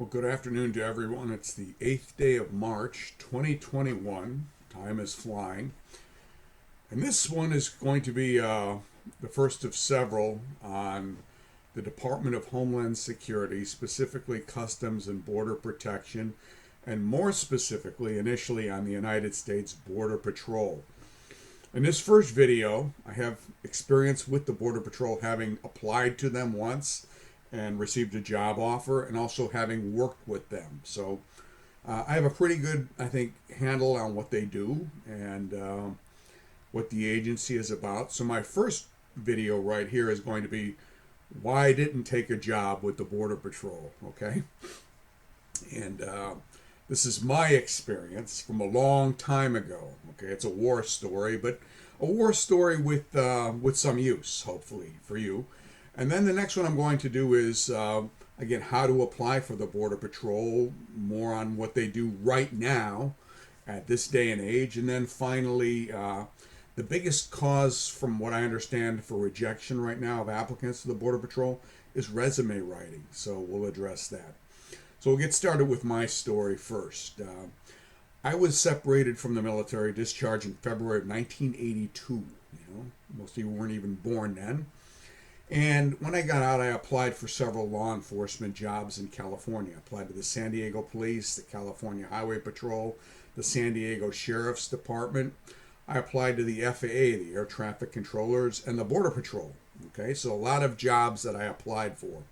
Well, good afternoon to everyone. It's the 8th day of March, 2021. Time is flying. And this one is going to be the first of several on the Department of Homeland Security, specifically Customs and Border Protection, and more specifically, initially on the United States Border Patrol. In this first video, I have experience with the Border Patrol, having applied to them once and received a job offer, and also having worked with them. So I have a pretty good, I think, handle on what they do and what the agency is about. So my first video right here is going to be why I didn't take a job with the Border Patrol, okay? And this is my experience from a long time ago, okay? It's a war story, but a war story with some use, hopefully, for you. And then the next one I'm going to do is, again, how to apply for the Border Patrol, more on what they do right now at this day and age. And then finally, the biggest cause, from what I understand, for rejection right now of applicants to the Border Patrol is resume writing. So we'll address that. So we'll get started with my story first. I was separated from the military, discharged in February of 1982. Most of you weren't even born then. And when I got out, I applied for several law enforcement jobs in California. I applied to the San Diego Police, the California Highway Patrol, the San Diego Sheriff's Department. I applied to the FAA, the Air Traffic Controllers, and the Border Patrol. Okay, so a lot of jobs that I applied for.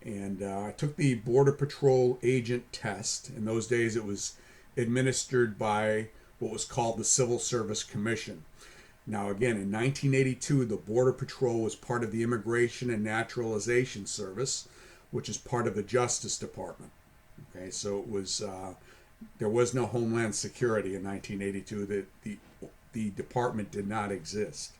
And I took the Border Patrol agent test. In those days, it was administered by what was called the Civil Service Commission. Now, again, in 1982, the Border Patrol was part of the Immigration and Naturalization Service, which is part of the Justice Department. Okay, so it was there was no Homeland Security in 1982. The department did not exist.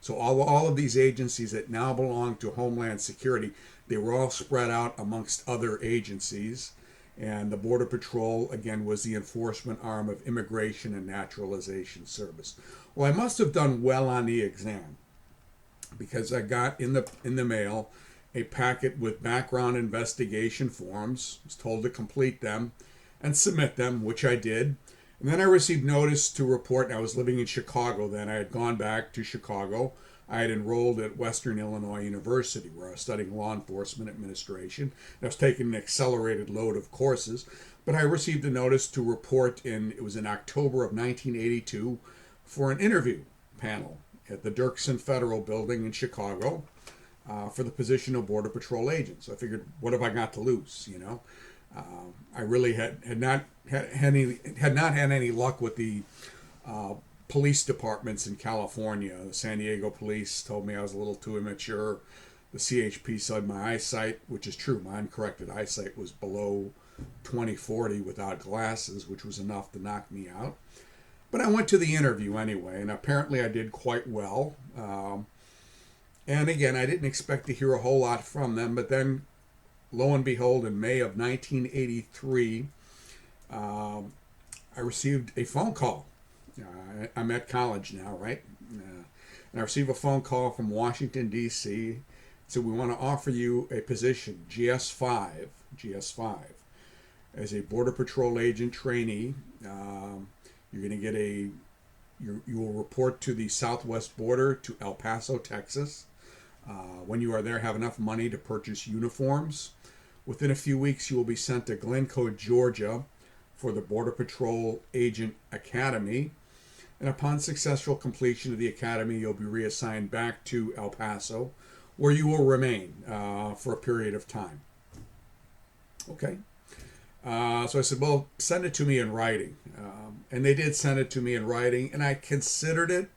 So all of these agencies that now belong to Homeland Security, they were all spread out amongst other agencies. And the Border Patrol, again, was the enforcement arm of Immigration and Naturalization Service. Well, I must have done well on the exam, because I got in the mail a packet with background investigation forms. I was told to complete them and submit them, which I did. And then I received notice to report. I was living in Chicago then. I had gone back to Chicago. I had enrolled at Western Illinois University, where I was studying law enforcement administration. I was taking an accelerated load of courses. But I received a notice to report it was in October of 1982, for an interview panel at the Dirksen Federal Building in Chicago for the position of Border Patrol agent. So I figured, what have I got to lose? I really had not had any luck with the police departments in California. The San Diego Police told me I was a little too immature. The CHP said my eyesight, which is true, my uncorrected eyesight was below 20/40 without glasses, which was enough to knock me out. But I went to the interview anyway, and apparently I did quite well. And again, I didn't expect to hear a whole lot from them, but then, lo and behold, in May of 1983, I received a phone call. I'm at college now, right? And I received a phone call from Washington, D.C. So we want to offer you a position, GS5, as a Border Patrol agent trainee. You're going to get you will report to the southwest border to El Paso, Texas. When you are there, have enough money to purchase uniforms. Within a few weeks, you will be sent to Glencoe, Georgia for the Border Patrol Agent Academy. And upon successful completion of the academy, you'll be reassigned back to El Paso, where you will remain for a period of time. Okay. So I said, well, send it to me in writing. And they did send it to me in writing, and I considered it.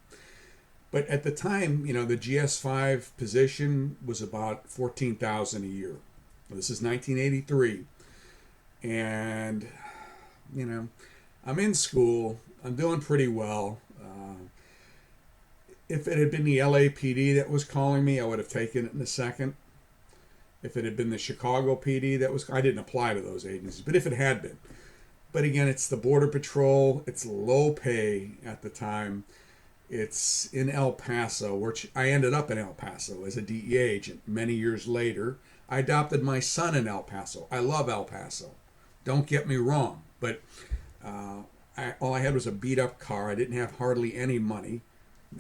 But at the time, the GS5 position was about $14,000 a year. This is 1983. And, I'm in school. I'm doing pretty well. If it had been the LAPD that was calling me, I would have taken it in a second. If it had been the Chicago PD I didn't apply to those agencies, but if it had been. But again, it's the Border Patrol. It's low pay at the time. It's in El Paso, which I ended up in El Paso as a DEA agent many years later. I adopted my son in El Paso. I love El Paso. Don't get me wrong, but all I had was a beat up car. I didn't have hardly any money.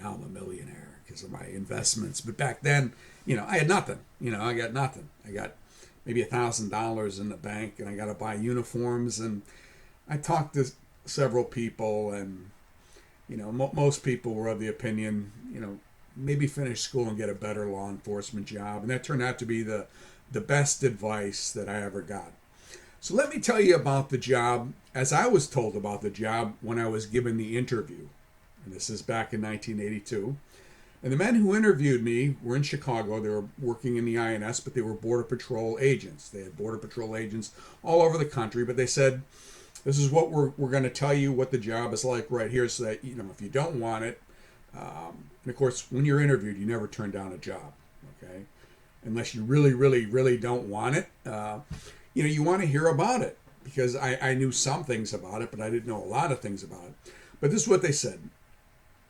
Now I'm a millionaire because of my investments. But back then, I had nothing. I got nothing. I got maybe $1,000 in the bank, and I got to buy uniforms. And I talked to several people, and most people were of the opinion, maybe finish school and get a better law enforcement job. And that turned out to be the best advice that I ever got. So let me tell you about the job as I was told about the job when I was given the interview. And this is back in 1982. And the men who interviewed me were in Chicago. They were working in the INS, but they were Border Patrol agents. They had Border Patrol agents all over the country, but they said, this is what we're going to tell you what the job is like right here, so that, if you don't want it, and of course, when you're interviewed, you never turn down a job, okay? Unless you really, really, really don't want it. You want to hear about it, because I knew some things about it, but I didn't know a lot of things about it. But this is what they said.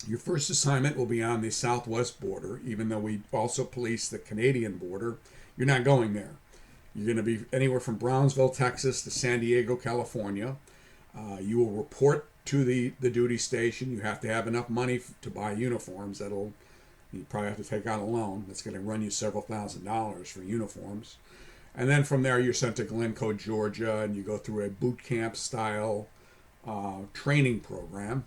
Your first assignment will be on the southwest border, even though we also police the Canadian border. You're not going there. You're going to be anywhere from Brownsville, Texas to San Diego, California. You will report to the duty station. You have to have enough money to buy uniforms. You probably have to take out a loan. That's going to run you several $1,000s for uniforms. And then from there, you're sent to Glencoe, Georgia, and you go through a boot camp style training program.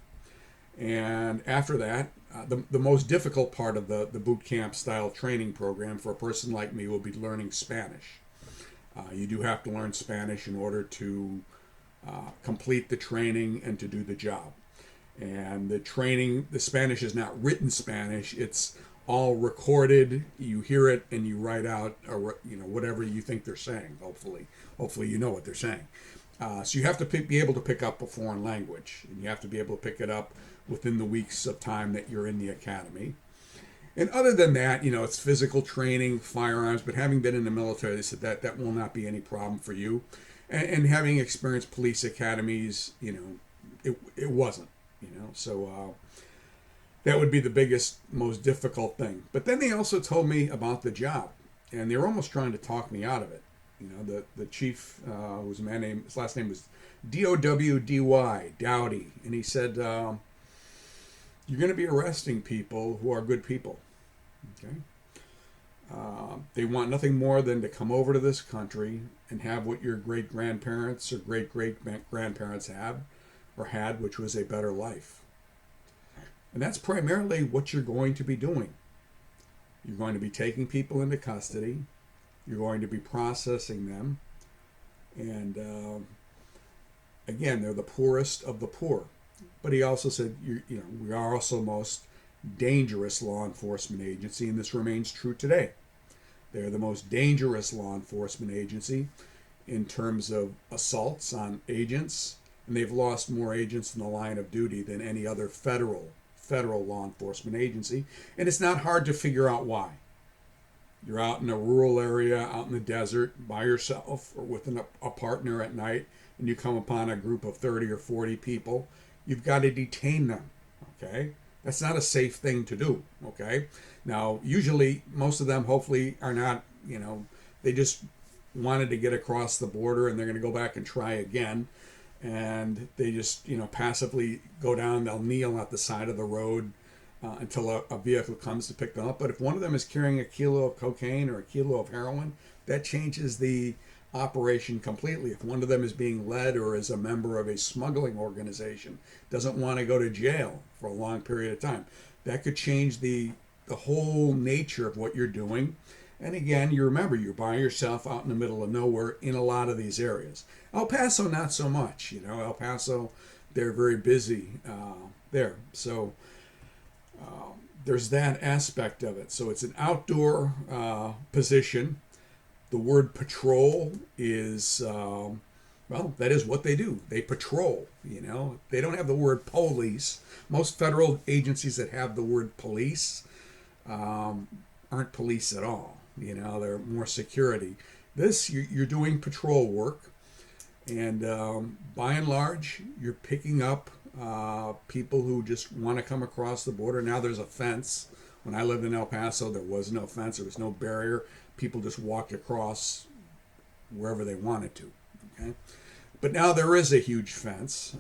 And after that, the most difficult part of the boot camp style training program for a person like me will be learning Spanish. You do have to learn Spanish in order to complete the training and to do the job. And the Spanish is not written Spanish. It's all recorded. You hear it and you write out, whatever you think they're saying. Hopefully you know what they're saying. So you have to be able to pick up a foreign language, and you have to be able to pick it up within the weeks of time that you're in the academy. And other than that, it's physical training, firearms, but having been in the military, they said that will not be any problem for you. And having experienced police academies, it wasn't, so that would be the biggest, most difficult thing. But then they also told me about the job, and they were almost trying to talk me out of it. The chief was a man named, his last name was Dowdy, Dowdy, and he said, you're going to be arresting people who are good people, okay? They want nothing more than to come over to this country and have what your great-grandparents or great-great-grandparents have or had, which was a better life. And that's primarily what you're going to be doing. You're going to be taking people into custody. You're going to be processing them. And again, they're the poorest of the poor. But he also said, we are also the most dangerous law enforcement agency, and this remains true today. They're the most dangerous law enforcement agency in terms of assaults on agents, and they've lost more agents in the line of duty than any other federal law enforcement agency. And it's not hard to figure out why. You're out in a rural area, out in the desert, by yourself or with a partner at night, and you come upon a group of 30 or 40 people. You've got to detain them, okay? That's not a safe thing to do, okay? Now, usually, most of them hopefully are not, they just wanted to get across the border and they're going to go back and try again. And they just, passively go down, they'll kneel at the side of the road until a vehicle comes to pick them up. But if one of them is carrying a kilo of cocaine or a kilo of heroin, that changes the operation completely. If one of them is being led or is a member of a smuggling organization, doesn't want to go to jail for a long period of time, that could change the whole nature of what you're doing. And again, you remember, you're by yourself out in the middle of nowhere in a lot of these areas. El Paso, not so much. El Paso, they're very busy there. So there's that aspect of it. So it's an outdoor position. The word patrol is, that is what they do. They patrol, They don't have the word police. Most federal agencies that have the word police aren't police at all. They're more security. This, you're doing patrol work. And by and large, you're picking up people who just want to come across the border. Now there's a fence. When I lived in El Paso, there was no fence. There was no barrier. people just walked across wherever they wanted to. Okay, but now there is a huge fence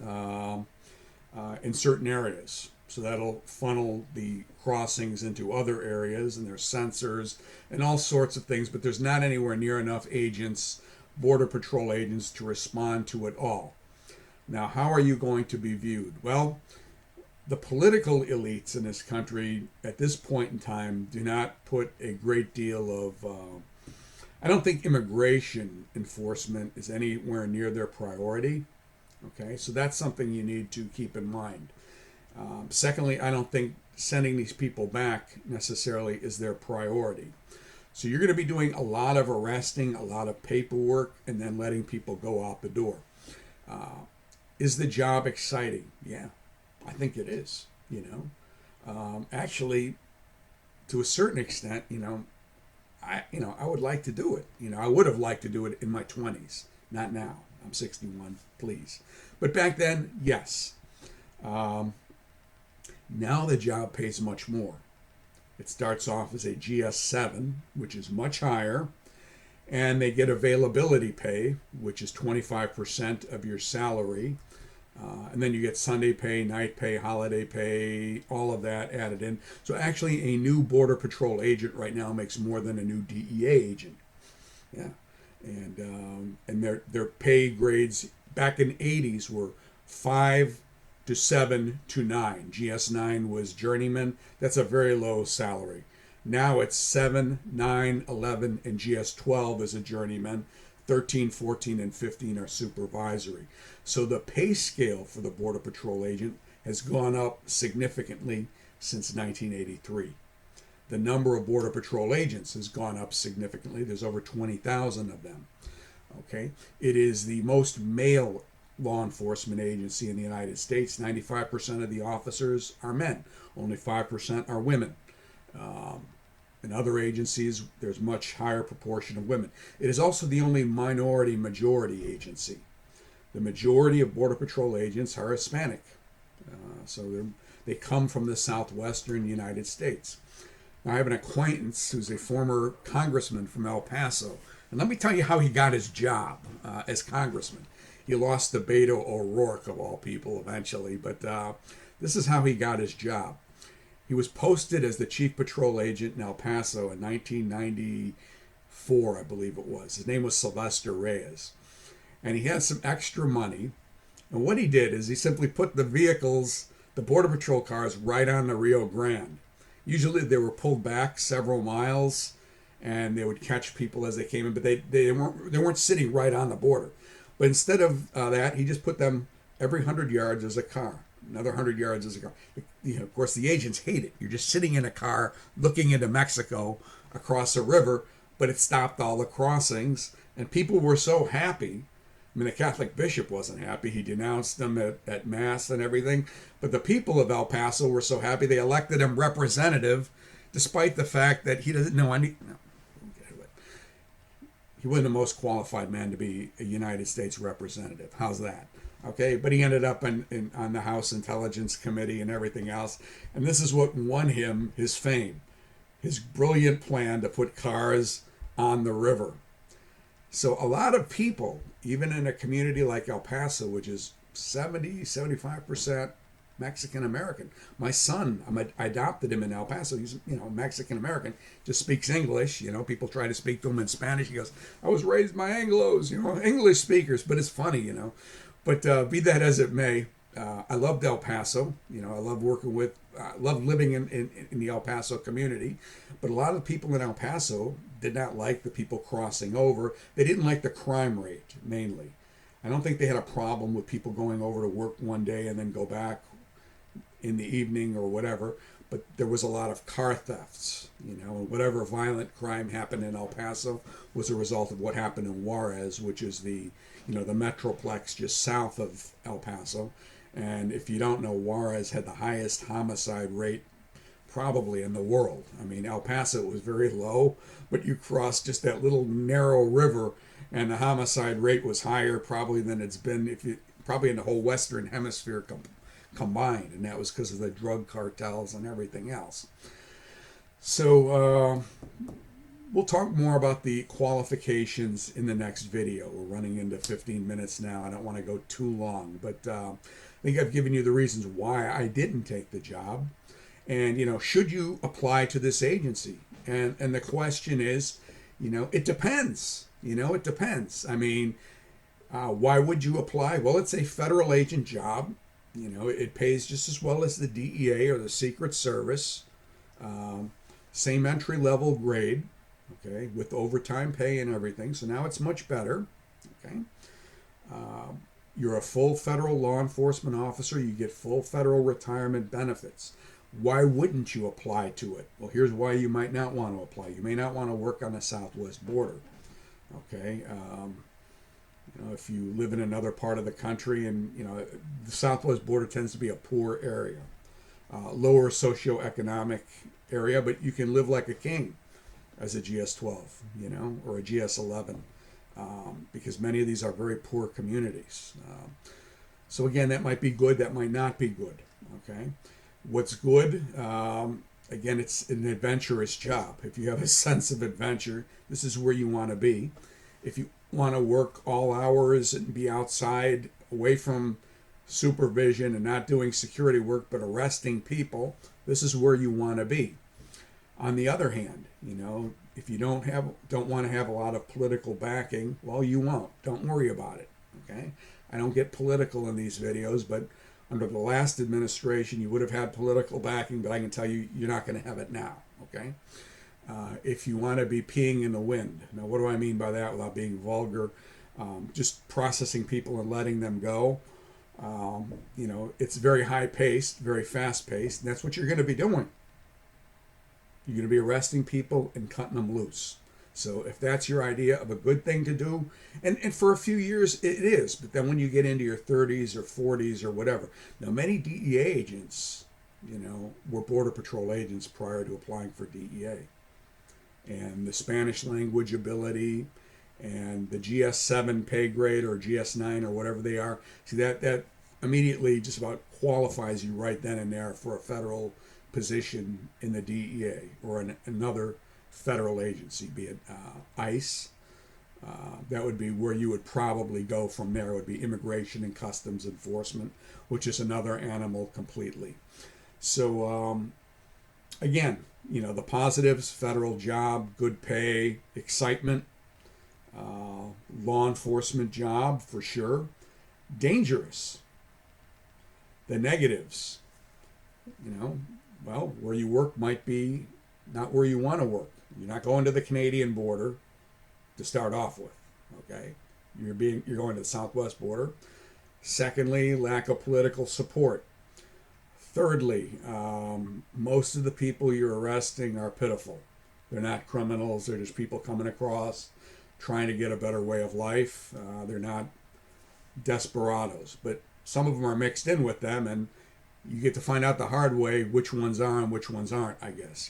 in certain areas, so that'll funnel the crossings into other areas, and there's sensors and all sorts of things. But there's not anywhere near enough agents, Border Patrol agents, to respond to it all. Now, how are you going to be viewed? Well, the political elites in this country at this point in time do not put a great deal of I don't think immigration enforcement is anywhere near their priority. Okay, so that's something you need to keep in mind. Secondly, I don't think sending these people back necessarily is their priority. So you're going to be doing a lot of arresting, a lot of paperwork, and then letting people go out the door. Is the job exciting? Yeah, I think it is. Actually, to a certain extent, I would like to do it. I would have liked to do it in my 20s, not now. I'm 61, please. But back then, yes. Now the job pays much more. It starts off as a GS7, which is much higher, and they get availability pay, which is 25% of your salary. And then you get Sunday pay, night pay, holiday pay, all of that added in. So actually a new Border Patrol agent right now makes more than a new DEA agent. Yeah. And their pay grades back in the 80s were 5 to 7 to 9. GS9 was journeyman. That's a very low salary. Now it's 7, 9, 11, and GS12 is a journeyman. 13, 14, and 15 are supervisory. So the pay scale for the Border Patrol agent has gone up significantly since 1983. The number of Border Patrol agents has gone up significantly. There's over 20,000 of them. Okay, it is the most male law enforcement agency in the United States. 95% of the officers are men. Only 5% are women. In other agencies, there's much higher proportion of women. It is also the only minority-majority agency. The majority of Border Patrol agents are Hispanic. So they come from the southwestern United States. Now, I have an acquaintance who's a former congressman from El Paso. And let me tell you how he got his job as congressman. He lost to Beto O'Rourke, of all people, eventually. But this is how he got his job. He was posted as the chief patrol agent in El Paso in 1994, I believe it was. His name was Sylvester Reyes. And he had some extra money. And what he did is he simply put the vehicles, the Border Patrol cars, right on the Rio Grande. Usually they were pulled back several miles, and they would catch people as they came in, but they weren't sitting right on the border. But instead of that, he just put them every 100 yards as a car. Another 100 yards as a car. Of course, the agents hate it. You're just sitting in a car looking into Mexico across a river, but it stopped all the crossings, and people were so happy. I mean, the Catholic bishop wasn't happy. He denounced them at Mass and everything. But the people of El Paso were so happy they elected him representative, despite the fact that he doesn't know any. No, he wasn't the most qualified man to be a United States representative. How's that? Okay, but he ended up on the House Intelligence Committee and everything else. And this is what won him his fame, his brilliant plan to put cars on the river. So a lot of people, even in a community like El Paso, which is 75% Mexican American. My son, I adopted him in El Paso. He's, Mexican American, just speaks English. People try to speak to him in Spanish. He goes, I was raised by Anglos, English speakers, but it's funny, But be that as it may, I loved El Paso. I love working with, love living in the El Paso community. But a lot of people in El Paso did not like the people crossing over. They didn't like the crime rate, mainly. I don't think they had a problem with people going over to work one day and then go back in the evening or whatever. But there was a lot of car thefts, and whatever violent crime happened in El Paso was a result of what happened in Juarez, which is the Metroplex just south of El Paso. And if you don't know, Juarez had the highest homicide rate probably in the world. I mean, El Paso was very low, but you crossed just that little narrow river, and the homicide rate was higher probably than it's been probably in the whole Western Hemisphere combined, and that was because of the drug cartels and everything else. So We'll talk more about the qualifications in the next video. We're running into 15 minutes now. I don't want to go too long, but I think I've given you the reasons why I didn't take the job. And, should you apply to this agency? And the question is, it depends. It depends. I mean, why would you apply? Well, it's a federal agent job. It pays just as well as the DEA or the Secret Service. Same entry level grade, okay, with overtime pay and everything. So now it's much better, okay. You're a full federal law enforcement officer. You get full federal retirement benefits. Why wouldn't you apply to it? Well, here's why you might not want to apply. You may not want to work on the southwest border, okay. If you live in another part of the country, and the southwest border tends to be a poor area, lower socioeconomic area, but you can live like a king as a GS-12, or a GS-11, because many of these are very poor communities. So again, that might be good, that might not be good, okay? What's good, again, it's an adventurous job. If you have a sense of adventure, this is where you want to be. If you want to work all hours and be outside, away from supervision and not doing security work, but arresting people, this is where you want to be. On the other hand, if you don't want to have a lot of political backing, well, you won't. Don't worry about it, okay? I don't get political in these videos, but under the last administration, you would have had political backing, but I can tell you, you're not going to have it now, okay? If you want to be peeing in the wind. Now, what do I mean by that without being vulgar? Just processing people and letting them go. It's very high-paced, very fast-paced, and that's what you're going to be doing. You're going to be arresting people and cutting them loose. So if that's your idea of a good thing to do, and for a few years it is, but then when you get into your 30s or 40s or whatever. Now, many DEA agents, were Border Patrol agents prior to applying for DEA. And the Spanish language ability and the GS-7 pay grade or GS-9 or whatever they are, see that immediately just about qualifies you right then and there for a federal position in the DEA or another federal agency, be it ICE. That would be where you would probably go from there. It would be Immigration and Customs Enforcement, which is another animal completely. So again, the positives: federal job, good pay, excitement, law enforcement job for sure. Dangerous. The negatives, well, where you work might be not where you want to work. You're not going to the Canadian border to start off with, okay? You're going to the southwest border. Secondly, lack of political support. Thirdly, most of the people you're arresting are pitiful. They're not criminals. They're just people coming across, trying to get a better way of life. They're not desperados, but some of them are mixed in with them, and you get to find out the hard way which ones are and which ones aren't, I guess.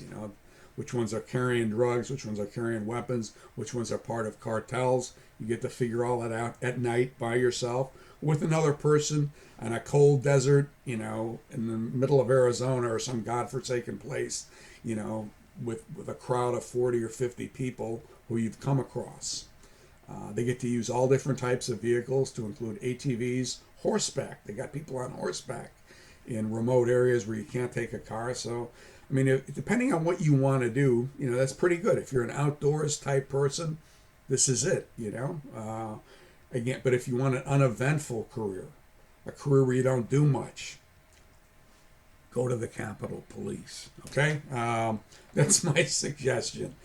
Which ones are carrying drugs, which ones are carrying weapons, which ones are part of cartels. You get to figure all that out at night by yourself with another person in a cold desert, in the middle of Arizona or some godforsaken place, with a crowd of 40 or 50 people who you've come across. They get to use all different types of vehicles, to include ATVs, horseback. They got people on horseback in remote areas where you can't take a car. So, I mean, depending on what you want to do, that's pretty good. If you're an outdoors type person, this is it, Again, but if you want an uneventful career, a career where you don't do much, go to the Capitol Police, okay? That's my suggestion.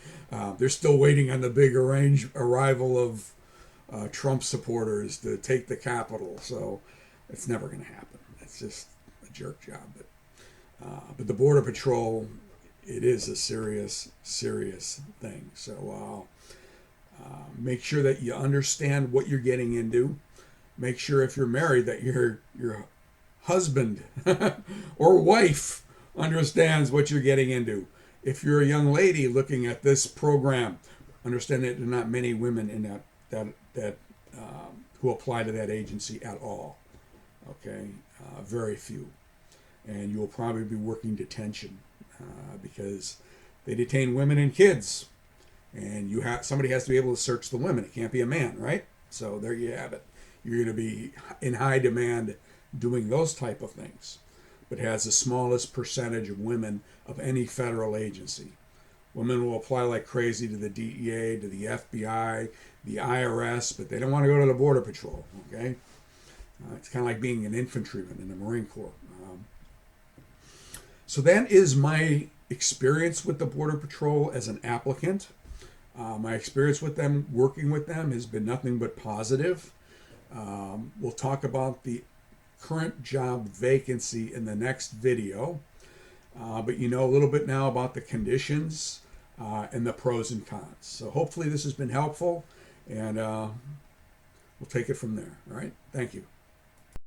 They're still waiting on the big arrival of Trump supporters to take the Capitol, so it's never going to happen. It's just a jerk job. But the Border Patrol, it is a serious, serious thing. So make sure that you understand what you're getting into. Make sure if you're married that your husband or wife understands what you're getting into. If you're a young lady looking at this program, understand that there are not many women in that who apply to that agency at all. Okay, very few. And you will probably be working detention because they detain women and kids. and somebody has to be able to search the women. It can't be a man, right? So there you have it. You're going to be in high demand doing those type of things, but has the smallest percentage of women of any federal agency. Women will apply like crazy to the DEA, to the FBI, the IRS, but they don't want to go to the Border Patrol. Okay, it's kind of like being an infantryman in the Marine Corps. So that is my experience with the Border Patrol as an applicant. My experience with them, working with them, has been nothing but positive. We'll talk about the current job vacancy in the next video. But you know a little bit now about the conditions and the pros and cons. So hopefully this has been helpful, and we'll take it from there. All right. Thank you.